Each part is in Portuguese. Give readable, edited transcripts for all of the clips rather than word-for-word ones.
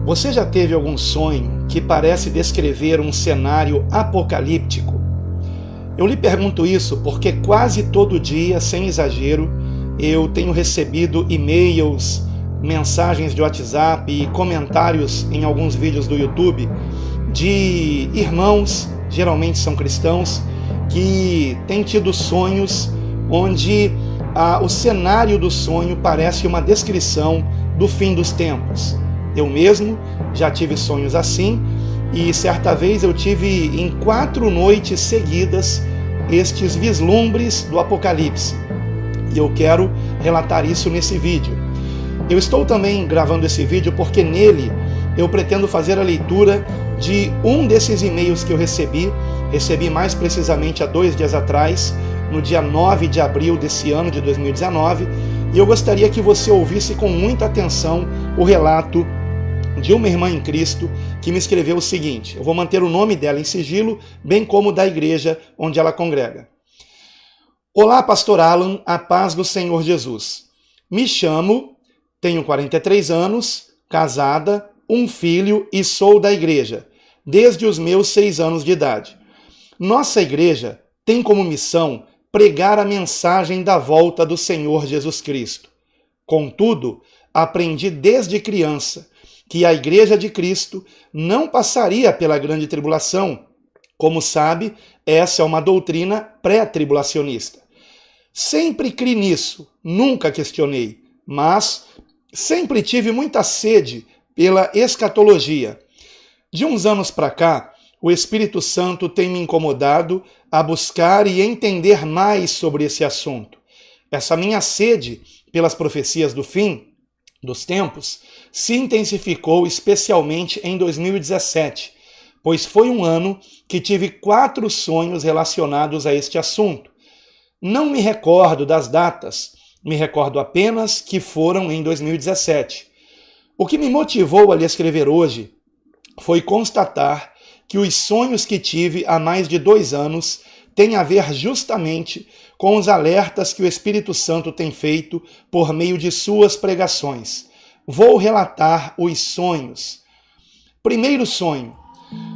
Você já teve algum sonho que parece descrever um cenário apocalíptico? Eu lhe pergunto isso porque quase todo dia, sem exagero, eu tenho recebido e-mails, mensagens de WhatsApp e comentários em alguns vídeos do YouTube de irmãos, geralmente são cristãos, que têm tido sonhos onde o cenário do sonho parece uma descrição do fim dos tempos. Eu mesmo já tive sonhos assim e certa vez eu tive em 4 noites seguidas estes vislumbres do Apocalipse. E eu quero relatar isso nesse vídeo. Eu estou também gravando esse vídeo porque nele eu pretendo fazer a leitura de um desses e-mails que eu recebi mais precisamente há 2 dias atrás, no dia 9 de abril desse ano de 2019, e eu gostaria que você ouvisse com muita atenção o relato de uma irmã em Cristo que me escreveu o seguinte. Eu vou manter o nome dela em sigilo, bem como da igreja onde ela congrega. Olá, pastor Alan, a paz do Senhor Jesus. Me chamo, tenho 43 anos, casada, um filho e sou da igreja, desde os meus 6 anos de idade. Nossa igreja tem como missão pregar a mensagem da volta do Senhor Jesus Cristo. Contudo, aprendi desde criança que a Igreja de Cristo não passaria pela grande tribulação. Como sabe, essa é uma doutrina pré-tribulacionista. Sempre criei nisso, nunca questionei, mas sempre tive muita sede pela escatologia. De uns anos para cá, o Espírito Santo tem me incomodado a buscar e entender mais sobre esse assunto. Essa minha sede pelas profecias do fim dos tempos se intensificou especialmente em 2017, pois foi um ano que tive 4 sonhos relacionados a este assunto. Não me recordo das datas, me recordo apenas que foram em 2017. O que me motivou a lhe escrever hoje foi constatar que os sonhos que tive há mais de 2 anos têm a ver justamente com os alertas que o Espírito Santo tem feito por meio de suas pregações. Vou relatar os sonhos. Primeiro sonho.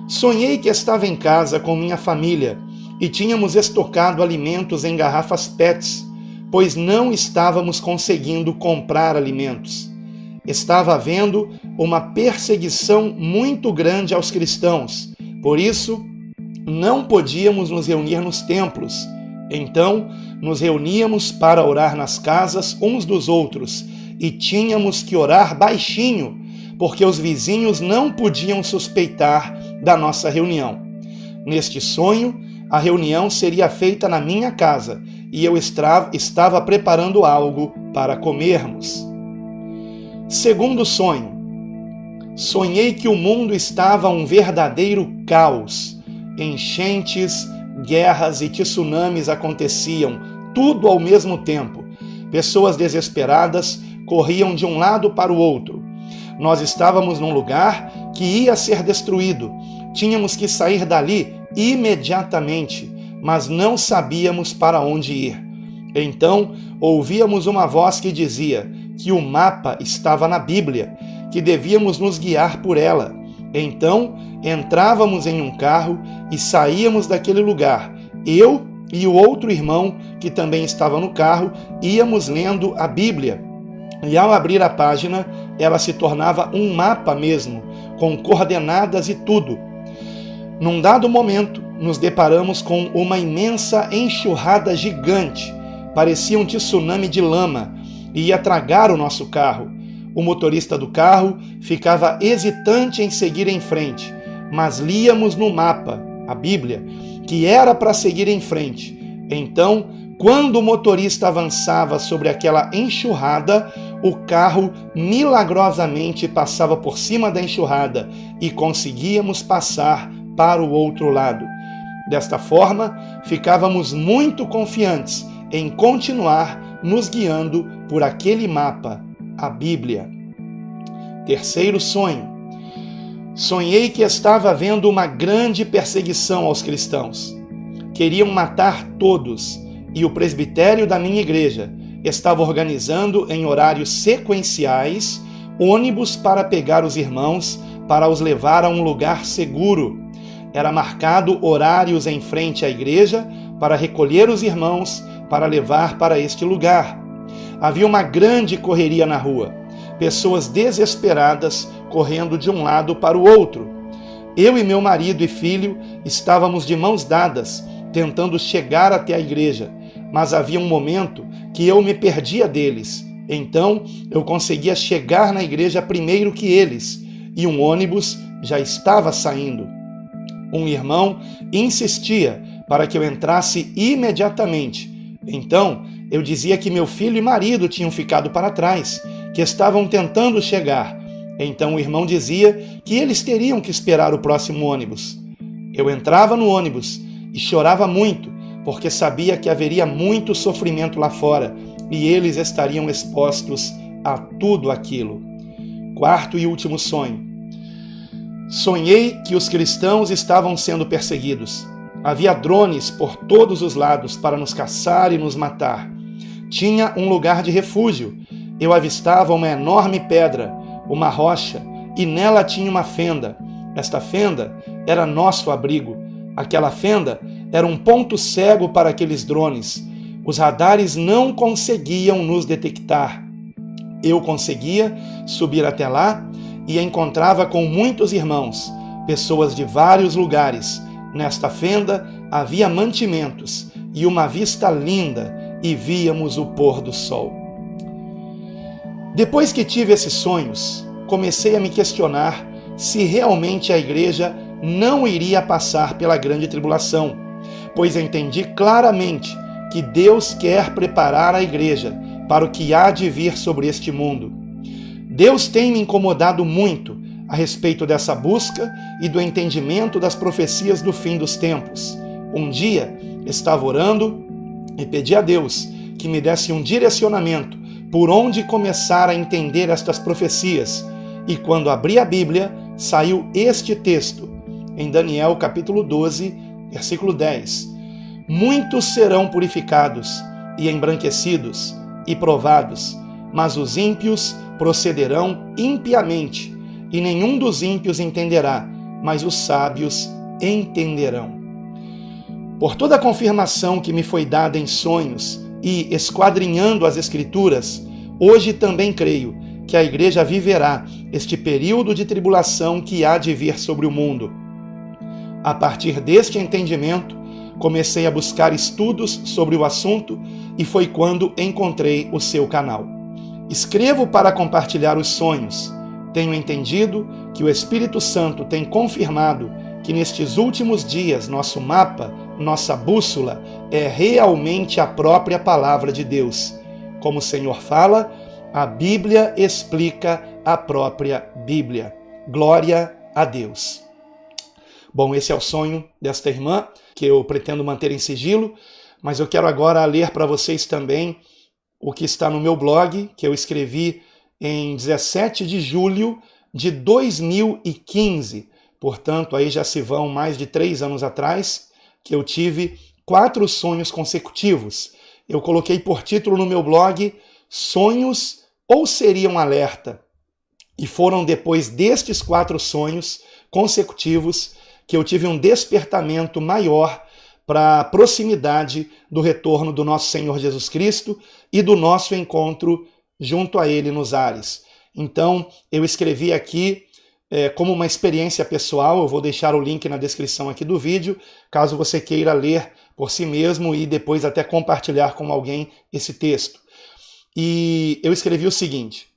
Sonhei que estava em casa com minha família e tínhamos estocado alimentos em garrafas PETs, pois não estávamos conseguindo comprar alimentos. Estava havendo uma perseguição muito grande aos cristãos, por isso não podíamos nos reunir nos templos. Então, nos reuníamos para orar nas casas uns dos outros e tínhamos que orar baixinho, porque os vizinhos não podiam suspeitar da nossa reunião. Neste sonho, a reunião seria feita na minha casa e eu estava preparando algo para comermos. Segundo sonho. Sonhei que o mundo estava um verdadeiro caos. Enchentes, guerras e tsunamis aconteciam, tudo ao mesmo tempo. Pessoas desesperadas corriam de um lado para o outro. Nós estávamos num lugar que ia ser destruído. Tínhamos que sair dali imediatamente, mas não sabíamos para onde ir. Então, ouvíamos uma voz que dizia que o mapa estava na Bíblia, que devíamos nos guiar por ela. Então, entrávamos em um carro e saíamos daquele lugar. Eu e o outro irmão, que também estava no carro, íamos lendo a Bíblia. E ao abrir a página, ela se tornava um mapa mesmo, com coordenadas e tudo. Num dado momento, nos deparamos com uma imensa enxurrada gigante. Parecia um tsunami de lama e ia tragar o nosso carro. O motorista do carro ficava hesitante em seguir em frente, mas líamos no mapa, a Bíblia, que era para seguir em frente. Então, quando o motorista avançava sobre aquela enxurrada, o carro milagrosamente passava por cima da enxurrada e conseguíamos passar para o outro lado. Desta forma, ficávamos muito confiantes em continuar nos guiando por aquele mapa, a Bíblia. Terceiro sonho. Sonhei que estava havendo uma grande perseguição aos cristãos. Queriam matar todos, e o presbitério da minha igreja estava organizando em horários sequenciais ônibus para pegar os irmãos, para os levar a um lugar seguro. Era marcado horários em frente à igreja para recolher os irmãos, para levar para este lugar. Havia uma grande correria na rua, pessoas desesperadas correndo de um lado para o outro. Eu e meu marido e filho estávamos de mãos dadas, tentando chegar até a igreja, mas havia um momento que eu me perdia deles. Então eu conseguia chegar na igreja primeiro que eles, e um ônibus já estava saindo. Um irmão insistia para que eu entrasse imediatamente. Então eu dizia que meu filho e marido tinham ficado para trás, que estavam tentando chegar. Então o irmão dizia que eles teriam que esperar o próximo ônibus. Eu entrava no ônibus e chorava muito, porque sabia que haveria muito sofrimento lá fora e eles estariam expostos a tudo aquilo. Quarto e último sonho. Sonhei que os cristãos estavam sendo perseguidos. Havia drones por todos os lados para nos caçar e nos matar. Tinha um lugar de refúgio. Eu avistava uma enorme pedra, uma rocha, e nela tinha uma fenda. Esta fenda era nosso abrigo. Aquela fenda era um ponto cego para aqueles drones. Os radares não conseguiam nos detectar. Eu conseguia subir até lá e encontrava com muitos irmãos, pessoas de vários lugares. Nesta fenda havia mantimentos e uma vista linda, e víamos o pôr do sol. Depois que tive esses sonhos, comecei a me questionar se realmente a igreja não iria passar pela grande tribulação, pois entendi claramente que Deus quer preparar a igreja para o que há de vir sobre este mundo. Deus tem me incomodado muito a respeito dessa busca e do entendimento das profecias do fim dos tempos. Um dia estava orando e pedi a Deus que me desse um direcionamento por onde começar a entender estas profecias. E quando abri a Bíblia, saiu este texto, em Daniel capítulo 12, versículo 10. Muitos serão purificados e embranquecidos e provados, mas os ímpios procederão impiamente, e nenhum dos ímpios entenderá, mas os sábios entenderão. Por toda a confirmação que me foi dada em sonhos e esquadrinhando as Escrituras, hoje também creio que a igreja viverá este período de tribulação que há de vir sobre o mundo. A partir deste entendimento, comecei a buscar estudos sobre o assunto e foi quando encontrei o seu canal. Escrevo para compartilhar os sonhos. Tenho entendido que o Espírito Santo tem confirmado que nestes últimos dias nosso mapa, nossa bússola, é realmente a própria palavra de Deus. Como o Senhor fala, a Bíblia explica a própria Bíblia. Glória a Deus. Bom, esse é o sonho desta irmã, que eu pretendo manter em sigilo, mas eu quero agora ler para vocês também o que está no meu blog, que eu escrevi em 17 de julho de 2015. Portanto, aí já se vão mais de 3 anos atrás, que eu tive 4 sonhos consecutivos. Eu coloquei por título no meu blog, Sonhos ou Seria um Alerta? E foram depois destes 4 sonhos consecutivos que eu tive um despertamento maior para a proximidade do retorno do nosso Senhor Jesus Cristo e do nosso encontro junto a Ele nos ares. Então, eu escrevi aqui como uma experiência pessoal, eu vou deixar o link na descrição aqui do vídeo, caso você queira ler por si mesmo e depois até compartilhar com alguém esse texto. E eu escrevi o seguinte: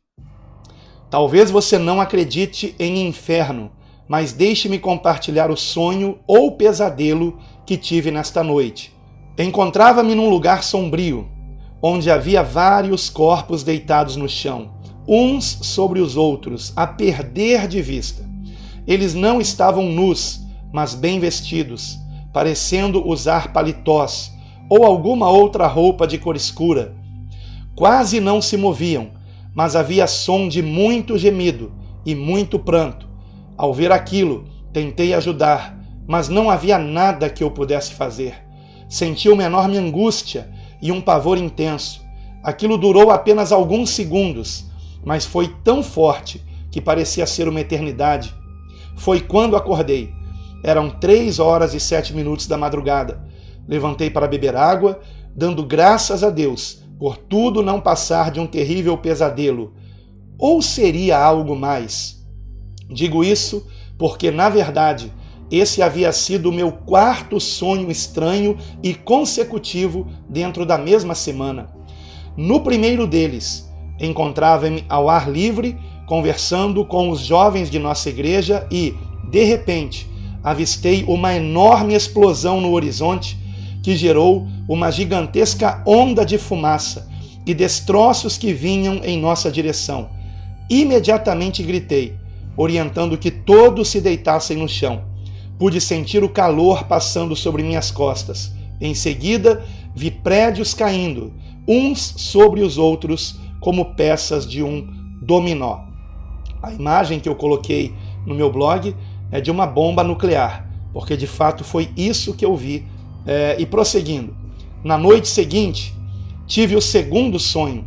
talvez você não acredite em inferno, mas deixe-me compartilhar o sonho ou pesadelo que tive nesta noite. Encontrava-me num lugar sombrio, onde havia vários corpos deitados no chão, uns sobre os outros, a perder de vista. Eles não estavam nus, mas bem vestidos, parecendo usar paletós ou alguma outra roupa de cor escura. Quase não se moviam, mas havia som de muito gemido e muito pranto. Ao ver aquilo, tentei ajudar, mas não havia nada que eu pudesse fazer. Senti uma enorme angústia e um pavor intenso. Aquilo durou apenas alguns segundos. mas foi tão forte que parecia ser uma eternidade. Foi quando acordei. Eram 3h07 da madrugada. Levantei para beber água, dando graças a Deus por tudo não passar de um terrível pesadelo. Ou seria algo mais? Digo isso porque, na verdade, esse havia sido o meu quarto sonho estranho e consecutivo dentro da mesma semana. No primeiro deles, encontrava-me ao ar livre, conversando com os jovens de nossa igreja e, de repente, avistei uma enorme explosão no horizonte que gerou uma gigantesca onda de fumaça e destroços que vinham em nossa direção. Imediatamente gritei, orientando que todos se deitassem no chão. Pude sentir o calor passando sobre minhas costas. Em seguida, vi prédios caindo, uns sobre os outros, como peças de um dominó. A imagem que eu coloquei no meu blog é de uma bomba nuclear, porque de fato foi isso que eu vi. E prosseguindo, na noite seguinte, tive o segundo sonho.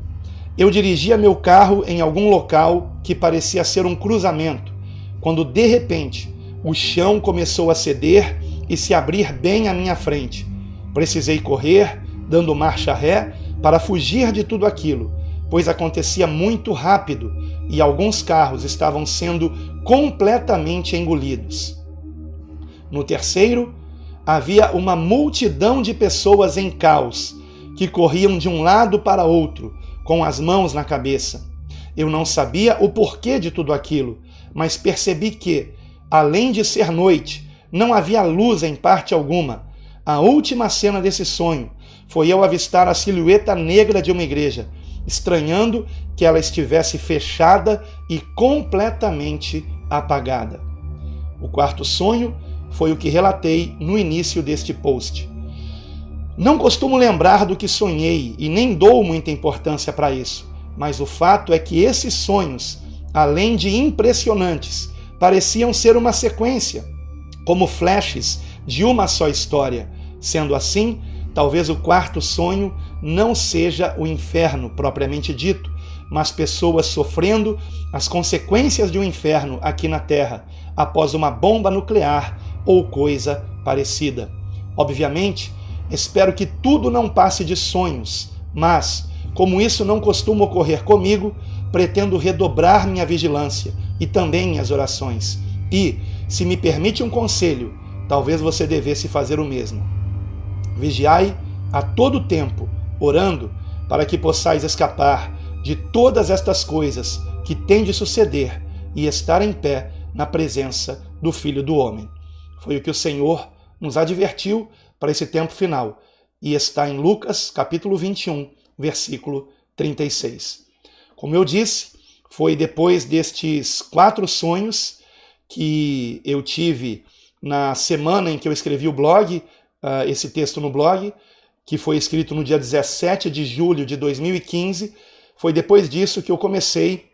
Eu dirigia meu carro em algum local que parecia ser um cruzamento, quando de repente o chão começou a ceder e se abrir bem à minha frente. Precisei correr, dando marcha ré, para fugir de tudo aquilo, pois acontecia muito rápido e alguns carros estavam sendo completamente engolidos. No terceiro, havia uma multidão de pessoas em caos, que corriam de um lado para outro, com as mãos na cabeça. Eu não sabia o porquê de tudo aquilo, mas percebi que, além de ser noite, não havia luz em parte alguma. A última cena desse sonho foi eu avistar a silhueta negra de uma igreja, estranhando que ela estivesse fechada e completamente apagada. O quarto sonho foi o que relatei no início deste post. Não costumo lembrar do que sonhei e nem dou muita importância para isso, mas o fato é que esses sonhos, além de impressionantes, pareciam ser uma sequência, como flashes de uma só história. Sendo assim, talvez o quarto sonho não seja o inferno propriamente dito, mas pessoas sofrendo as consequências de um inferno aqui na Terra, após uma bomba nuclear ou coisa parecida. Obviamente, espero que tudo não passe de sonhos, mas, como isso não costuma ocorrer comigo, pretendo redobrar minha vigilância e também minhas orações. E, se me permite um conselho, talvez você devesse fazer o mesmo. Vigiai a todo tempo, orando, para que possais escapar de todas estas coisas que têm de suceder e estar em pé na presença do Filho do Homem. Foi o que o Senhor nos advertiu para esse tempo final, e está em Lucas, capítulo 21, versículo 36. Como eu disse, foi depois destes 4 sonhos que eu tive na semana em que eu escrevi o blog, esse texto no blog, que foi escrito no dia 17 de julho de 2015, foi depois disso que eu comecei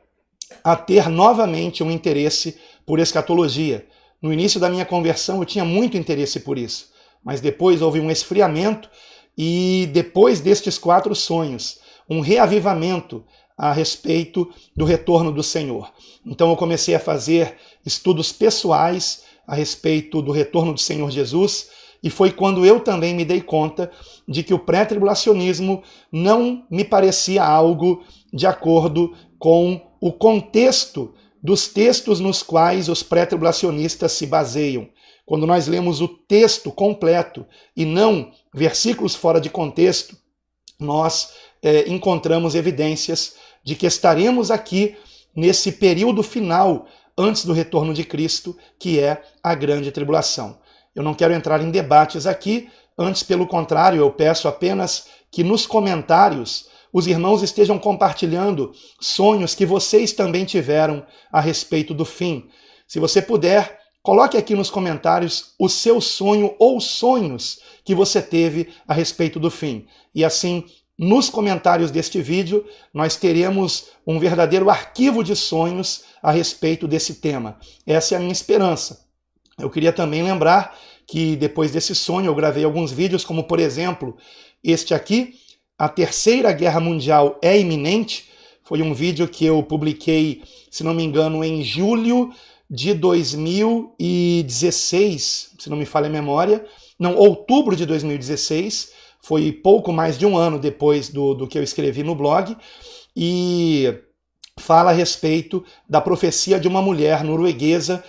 a ter novamente um interesse por escatologia. No início da minha conversão eu tinha muito interesse por isso, mas depois houve um esfriamento e depois destes 4 sonhos, um reavivamento a respeito do retorno do Senhor. Então eu comecei a fazer estudos pessoais a respeito do retorno do Senhor Jesus, e foi quando eu também me dei conta de que o pré-tribulacionismo não me parecia algo de acordo com o contexto dos textos nos quais os pré-tribulacionistas se baseiam. Quando nós lemos o texto completo e não versículos fora de contexto, nós encontramos evidências de que estaremos aqui nesse período final antes do retorno de Cristo, que é a grande tribulação. Eu não quero entrar em debates aqui, antes, pelo contrário, eu peço apenas que nos comentários os irmãos estejam compartilhando sonhos que vocês também tiveram a respeito do fim. Se você puder, coloque aqui nos comentários o seu sonho ou sonhos que você teve a respeito do fim. E assim, nos comentários deste vídeo, nós teremos um verdadeiro arquivo de sonhos a respeito desse tema. Essa é a minha esperança. Eu queria também lembrar que depois desse sonho eu gravei alguns vídeos, como por exemplo, este aqui, A Terceira Guerra Mundial é Iminente. Foi um vídeo que eu publiquei, se não me engano, em julho de 2016, se não me falha a memória. Não, outubro de 2016. Foi pouco mais de um ano depois do que eu escrevi no blog. E fala a respeito da profecia de uma mulher norueguesa,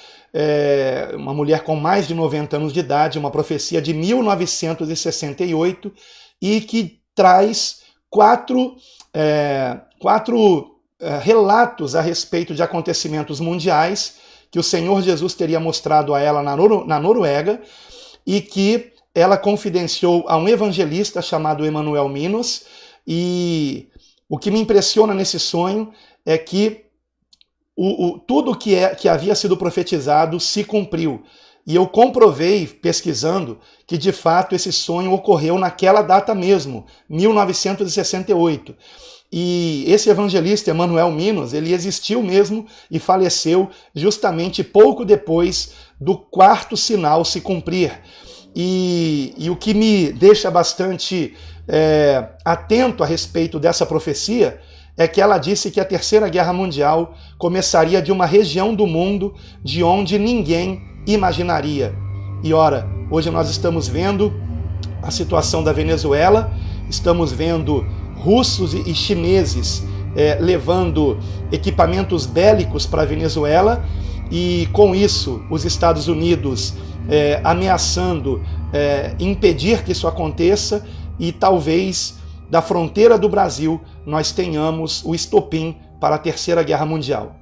uma mulher com mais de 90 anos de idade, uma profecia de 1968, e que traz quatro relatos a respeito de acontecimentos mundiais que o Senhor Jesus teria mostrado a ela na Noruega, e que ela confidenciou a um evangelista chamado Emanuel Minos. E o que me impressiona nesse sonho é que tudo que havia sido profetizado se cumpriu. E eu comprovei, pesquisando, que de fato esse sonho ocorreu naquela data mesmo, 1968. E esse evangelista, Emanuel Minos, ele existiu mesmo e faleceu justamente pouco depois do quarto sinal se cumprir. E o que me deixa bastante atento a respeito dessa profecia é que ela disse que a Terceira Guerra Mundial começaria de uma região do mundo de onde ninguém imaginaria. E ora, hoje nós estamos vendo a situação da Venezuela, estamos vendo russos e chineses levando equipamentos bélicos para a Venezuela, e com isso os Estados Unidos ameaçando impedir que isso aconteça, e talvez da fronteira do Brasil nós tenhamos o estopim para a Terceira Guerra Mundial.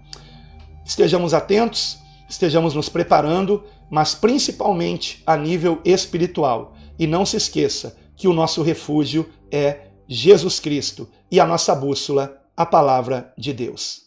Estejamos atentos, estejamos nos preparando, mas principalmente a nível espiritual. E não se esqueça que o nosso refúgio é Jesus Cristo e a nossa bússola, a palavra de Deus.